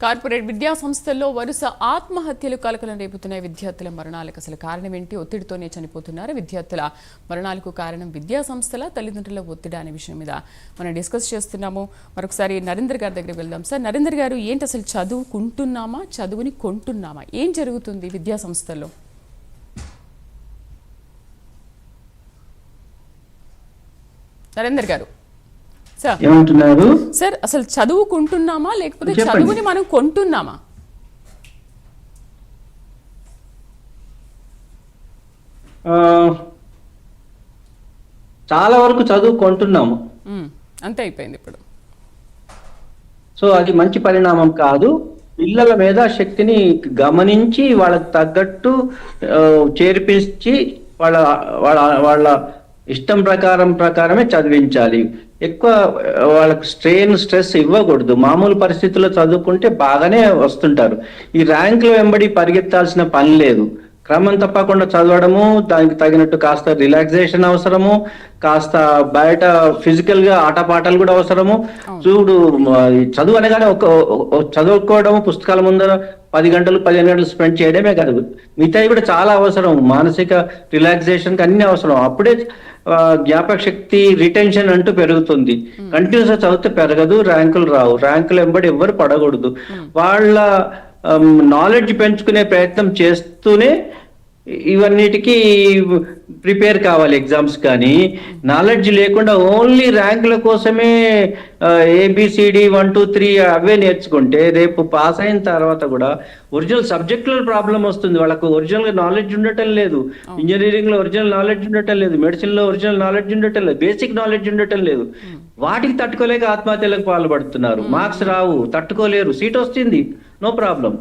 Corporate విద్యా సంస్థల్లో వరుస ఆత్మహత్యలు కలకలం రేపుతున్నాయి. విద్యార్థుల మరణాలకు అసలు కారణం ఏంటి? ఒత్తిడితోనే చనిపోతున్నారు. విద్యార్థుల మరణాలకు కారణం విద్యా సంస్థల తల్లిదండ్రుల ఒత్తిడి అనే విషయం మీద మనం డిస్కస్ చేస్తున్నాము. మరొకసారి నరేందర్ గారి దగ్గరికి వెళ్దాం. సార్, నరేందర్ గారు, ఏంటి అసలు చదువుకుంటున్నామా, చదువుని కొంటున్నామా? ఏం జరుగుతుంది విద్యా సంస్థల్లో? నరేందర్ గారు ఏమంటున్నారు సార్? అసలు చదువుకుంటున్నామా లేకపోతే చదువుని మనం కొంటున్నామా? చాలా వరకు చదువుకుంటున్నాము, అంతే అయిపోయింది ఇప్పుడు. సో అది మంచి పరిణామం కాదు. పిల్లల మేధాశక్తిని గమనించి వాళ్ళకి తగ్గట్టు చేర్పించి వాళ్ళ వాళ్ళ వాళ్ళ ఇష్టం ప్రకారమే చదివించాలి. ఎక్కువ వాళ్ళకి స్ట్రెస్ ఇవ్వకూడదు. మామూలు పరిస్థితుల్లో చదువుకుంటే బాగానే వస్తుంటారు. ఈ ర్యాంకుల వెంబడి పరిగెత్తాల్సిన పని లేదు. క్రమం తప్పకుండా చదవడము, దానికి తగినట్టు కాస్త రిలాక్సేషన్ అవసరము, కాస్త బయట ఫిజికల్ గా ఆటపాటలు కూడా అవసరము. చూడు, చదువు అనగానే చదువుకోవడము, పుస్తకాల ముందర 10 గంటలు 15 గంటలు స్పెండ్ చేయడమే కాదు, మిగతాయి కూడా చాలా అవసరం. మానసిక రిలాక్సేషన్ కి అన్ని అవసరం. అప్పుడే జ్ఞాపక శక్తి, రిటెన్షన్ అంటూ పెరుగుతుంది. కంటిన్యూస్ గా చదివితే పెరగదు, ర్యాంకులు రావు. ర్యాంకులు వెంబడి ఎవ్వరు పడకూడదు. వాళ్ళ నాలెడ్జ్ పెంచుకునే ప్రయత్నం చేస్తూనే ఇవన్నిటికీ ప్రిపేర్ కావాలి ఎగ్జామ్స్. కానీ నాలెడ్జ్ లేకుండా ఓన్లీ ర్యాంకుల కోసమే ABCD 1 2 3 అవే నేర్చుకుంటే రేపు పాస్ అయిన తర్వాత కూడా ఒరిజినల్ సబ్జెక్టులో ప్రాబ్లం వస్తుంది. వాళ్ళకు ఒరిజినల్ నాలెడ్జ్ ఉండటం లేదు. ఇంజనీరింగ్ లో ఒరిజినల్ నాలెడ్జ్ ఉండటం లేదు. మెడిసిన్ లో ఒరిజినల్ నాలెడ్జ్ ఉండటం లేదు. బేసిక్ నాలెడ్జ్ ఉండటం లేదు. వాటికి తట్టుకోలేక ఆత్మహత్యలకు పాల్పడుతున్నారు. మార్క్స్ రావు, తట్టుకోలేరు. సీట్ వస్తుంది, నో ప్రాబ్లం.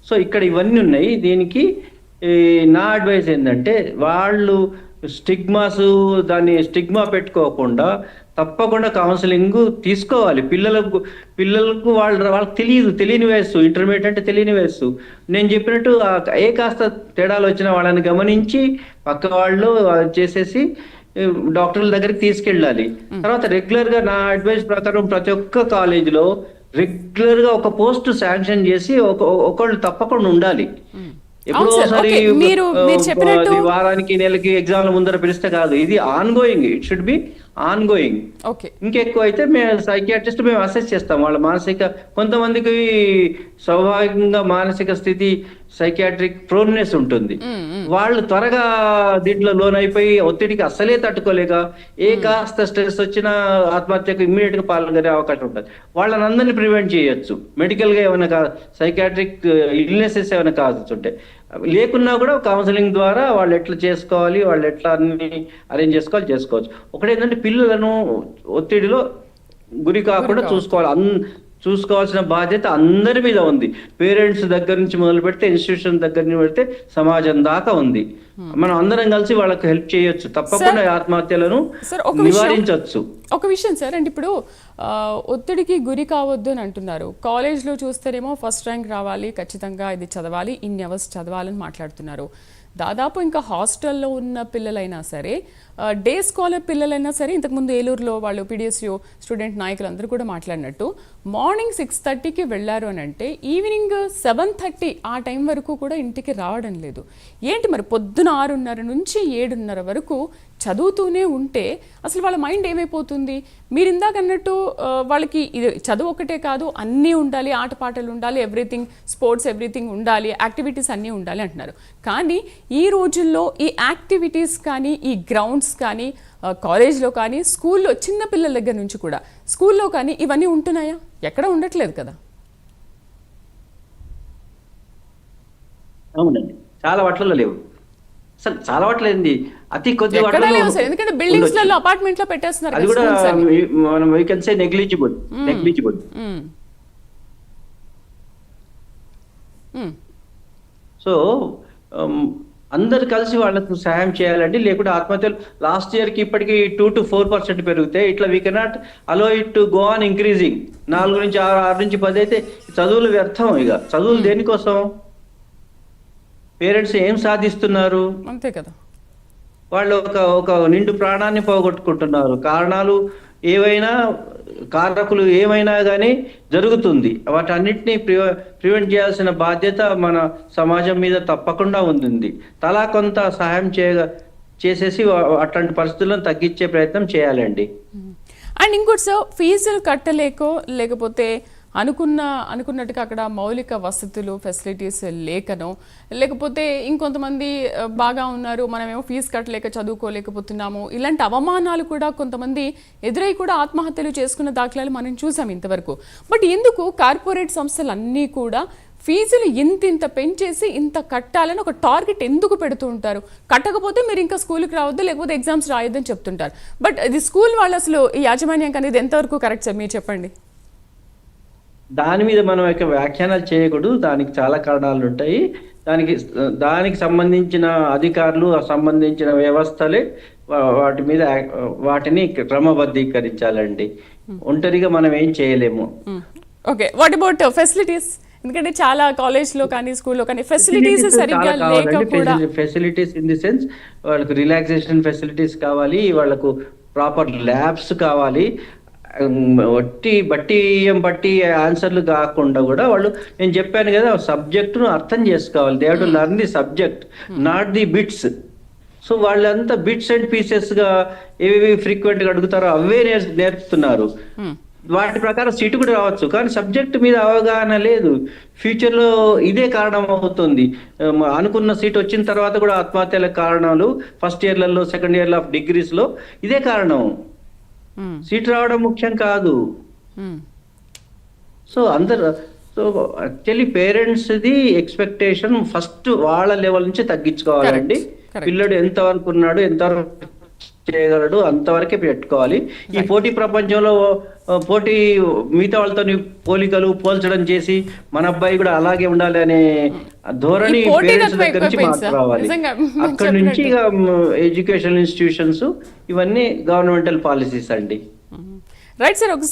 సో ఇక్కడ ఇవన్నీ ఉన్నాయి. దీనికి నా అడ్వైస్ ఏంటంటే, వాళ్ళు స్టిగ్మా పెట్టుకోకుండా తప్పకుండా కౌన్సిలింగ్ తీసుకోవాలి. పిల్లలకు వాళ్ళకి తెలియని వయస్సు, ఇంటర్మీడియట్ అంటే తెలియని వయస్సు. నేను చెప్పినట్టు కాస్త తేడాలు వచ్చిన వాళ్ళని గమనించి పక్క వాళ్ళు చేసేసి డాక్టర్ల దగ్గరికి తీసుకెళ్ళాలి. తర్వాత రెగ్యులర్ గా నా అడ్వైస్ ప్రకారం ప్రతి ఒక్క కాలేజీలో రెగ్యులర్ గా ఒక పోస్ట్ శాంక్షన్ చేసి ఒకళ్ళు తప్పకుండా ఉండాలి. ఎప్పుడో ఒకసారి వారానికి నెలకి ఎగ్జామ్ల ముందర పిలిస్తే కాదు. ఇది on going, it should be on going. ఇంకెక్కువ అయితే మేము సైకియాట్రిస్ట్ మేము అసెస్ చేస్తాం. వాళ్ళ మానసిక, కొంతమందికి స్వాభావికంగా మానసిక స్థితి సైకియాట్రిక్ ప్రోన్నెస్ ఉంటుంది. వాళ్ళు త్వరగా దీంట్లో లోన్ అయిపోయి ఒత్తిడికి అస్సలే తట్టుకోలేక కాస్త స్ట్రెస్ వచ్చినా ఆత్మహత్యకు ఇమ్మీడియట్ గా పాల్గొనే అవకాశం ఉంటుంది. వాళ్ళని అందరినీ ప్రివెంట్ చేయొచ్చు. మెడికల్ గా ఏమైనా సైకియాట్రిక్ ఇల్నెసెస్ ఏమైనా కావచ్చు. లేకున్నా కూడా కౌన్సిలింగ్ ద్వారా వాళ్ళు ఎట్లా చేసుకోవాలి, వాళ్ళు ఎట్లా అన్ని అరేంజ్ చేసుకోవచ్చు. ఒకటేంటంటే పిల్లలను ఒత్తిడిలో గురి కాకుండా చూసుకోవాల్సిన బాధ్యత అందరి మీద ఉంది. పేరెంట్స్ దగ్గర నుంచి మొదలు పెడితే, ఇన్స్టిట్యూషన్ దగ్గర నుంచి పెడితే సమాజం దాకా ఉంది. మనం అందరం కలిసి వాళ్ళకి హెల్ప్ చేయొచ్చు. తప్పకుండా ఆత్మహత్యలను నివారించవచ్చు. ఒక విషయం సార్, అంటే ఇప్పుడు ఒత్తిడికి గురి కావద్దు అని అంటున్నారు. కాలేజ్లో చూస్తేనేమో ఫస్ట్ ర్యాంక్ రావాలి, ఖచ్చితంగా ఇది చదవాలి, ఇన్ని అవర్స్ చదవాలని మాట్లాడుతున్నారు. దాదాపు ఇంకా హాస్టల్లో ఉన్న పిల్లలైనా సరే, డే స్కాలర్ పిల్లలైనా సరే, ఇంతకుముందు ఏలూరులో వాళ్ళు PDSU స్టూడెంట్ నాయకులు అందరూ కూడా మాట్లాడినట్టు మార్నింగ్ 6:30కి వెళ్ళారు అని అంటే ఈవినింగ్ 7:30 ఆ టైం వరకు కూడా ఇంటికి రావడం లేదు. ఏంటి మరి, పొద్దున 6:30 నుంచి 7:30 వరకు చదువుతూనే ఉంటే అసలు వాళ్ళ మైండ్ ఏమైపోతుంది? మీరు ఇందాక అన్నట్టు వాళ్ళకి ఇది చదువు ఒకటే కాదు, అన్నీ ఉండాలి, ఆటపాటలు ఉండాలి, ఎవ్రీథింగ్, స్పోర్ట్స్ ఎవ్రీథింగ్ ఉండాలి, యాక్టివిటీస్ అన్నీ ఉండాలి అంటున్నారు. కానీ ఈ రోజుల్లో ఈ యాక్టివిటీస్ కానీ, ఈ గ్రౌండ్స్ కానీ, కాలేజ్లో కానీ, స్కూల్లో చిన్న పిల్లల దగ్గర నుంచి కూడా స్కూల్లో కానీ ఇవన్నీ ఉంటున్నాయా? ఎక్కడ ఉండట్లేదు కదా. అవునండి, చాలా వాటిల్లో లేవు. అసలు చాలా వాట్లేంది, అతి కొద్ది ఎందుకంటే బిల్డింగ్స్ లలో అపార్ట్మెంట్ లో పెట్టేస్తున్నారు. అది కూడా మనం we can say negligible. So అందరు కలిసి వాళ్ళకు సహాయం చేయాలండి. లేకుంటే ఆత్మహత్యలు లాస్ట్ ఇయర్ కి ఇప్పటికి 2 to 4% పెరుగుతాయి. ఇట్లా we cannot allow it to go on increasing. 4 నుంచి 6, 6 నుంచి 10 అయితే చదువులు వ్యర్థం. ఇక చదువులు దేనికోసం? పేరెంట్స్ ఏం సాధిస్తున్నారు? అంతే కదా. వాళ్ళు ఒక నిండు ప్రాణాన్ని పోగొట్టుకుంటున్నారు. కారణాలు ఏవైనా కారకులు ఏమైనా కానీ జరుగుతుంది. వాటన్నిటిని ప్రివెంట్ చేయాల్సిన బాధ్యత మన సమాజం మీద తప్పకుండా ఉంది. తలా కొంత సహాయం చేసేసి అట్లాంటి పరిస్థితులను తగ్గించే ప్రయత్నం చేయాలండి. అండ్ ఇంకోటి సార్, ఫీజులు కట్టలేకో లేకపోతే అనుకున్నట్టుగా అక్కడ మౌలిక వసతులు ఫెసిలిటీస్ లేకనో, లేకపోతే ఇంకొంతమంది బాగా ఉన్నారు మనమేమో ఫీజు కట్టలేక చదువుకోలేకపోతున్నాము, ఇలాంటి అవమానాలు కూడా కొంతమంది ఎదురై కూడా ఆత్మహత్యలు చేసుకున్న దాఖలాలు మనం చూసాం ఇంతవరకు. బట్ ఎందుకు కార్పొరేట్ సంస్థలు అన్నీ కూడా ఫీజులు ఇంత పెంచేసి ఇంత కట్టాలని ఒక టార్గెట్ ఎందుకు పెడుతూ ఉంటారు? కట్టకపోతే మీరు ఇంకా స్కూల్కి రావద్దు, లేకపోతే ఎగ్జామ్స్ రాయొద్దని చెప్తుంటారు. బట్ ఇది స్కూల్ వాళ్ళు అసలు ఈ యాజమాన్యం అనేది ఎంతవరకు కరెక్ట్ సార్, మీరు చెప్పండి. దాని మీద మనం యొక్క వ్యాఖ్యానాలు చేయకూడదు. దానికి చాలా కారణాలు ఉంటాయి. దానికి సంబంధించిన అధికారులు, సంబంధించిన వ్యవస్థలే వాటిని క్రమబద్ధీకరించాలండి. ఒంటరిగా మనం ఏం చేయలేము. Okay, what about facilities? ఎందుకంటే చాలా కాలేజ్లో కానీ స్కూల్లో కానీ ఫెసిలిటీస్ సరిగ్గా లేక కూడా, ఫెసిలిటీస్ ఇన్ ది సెన్స్ వాళ్ళకు రిలాక్సేషన్ ఫెసిలిటీస్ కావాలి, వాళ్ళకు ప్రాపర్ ల్యాబ్స్ కావాలి. బట్టి ఆన్సర్లు కాకుండా కూడా వాళ్ళు, నేను చెప్పాను కదా, సబ్జెక్టును అర్థం చేసుకోవాలి. They have to learn the subject, not the bits. So వాళ్ళంతా బిట్స్ అండ్ పీసెస్ గా ఏవేవి ఫ్రీక్వెంట్ గా అడుగుతారో అవే నేర్పుతున్నారు. వాటి ప్రకారం సీటు కూడా రావచ్చు, కానీ సబ్జెక్ట్ మీద అవగాహన లేదు. ఫ్యూచర్ లో ఇదే కారణం అవుతుంది. అనుకున్న సీట్ వచ్చిన తర్వాత కూడా ఆత్మహత్యల కారణాలు ఫస్ట్ ఇయర్లలో, సెకండ్ ఇయర్ ఆఫ్ డిగ్రీస్ లో ఇదే కారణం. సీట్ రావడం ముఖ్యం కాదు. So actually parents the expectation first వాళ్ళ లెవెల్ నుంచి తగ్గించుకోవాలండి. పిల్లడు ఎంతవరకు ఉన్నాడు, ఎంతవరకు చేయగలడు, అంతవరకే పెట్టుకోవాలి. ఈ పోటీ ప్రపంచంలో మిగతా వాళ్ళతో పోల్చడం చేసి మన అబ్బాయి కూడా అలాగే ఉండాలి అనే ధోరణి పేరెంట్స్ దగ్గర నుంచి మాకు రావాలి. అక్కడి నుంచి ఇక ఎడ్యుకేషన్ ఇన్స్టిట్యూషన్స్, ఇవన్నీ గవర్నమెంటల్ పాలసీస్ అండి. Right sir. ఒకసారి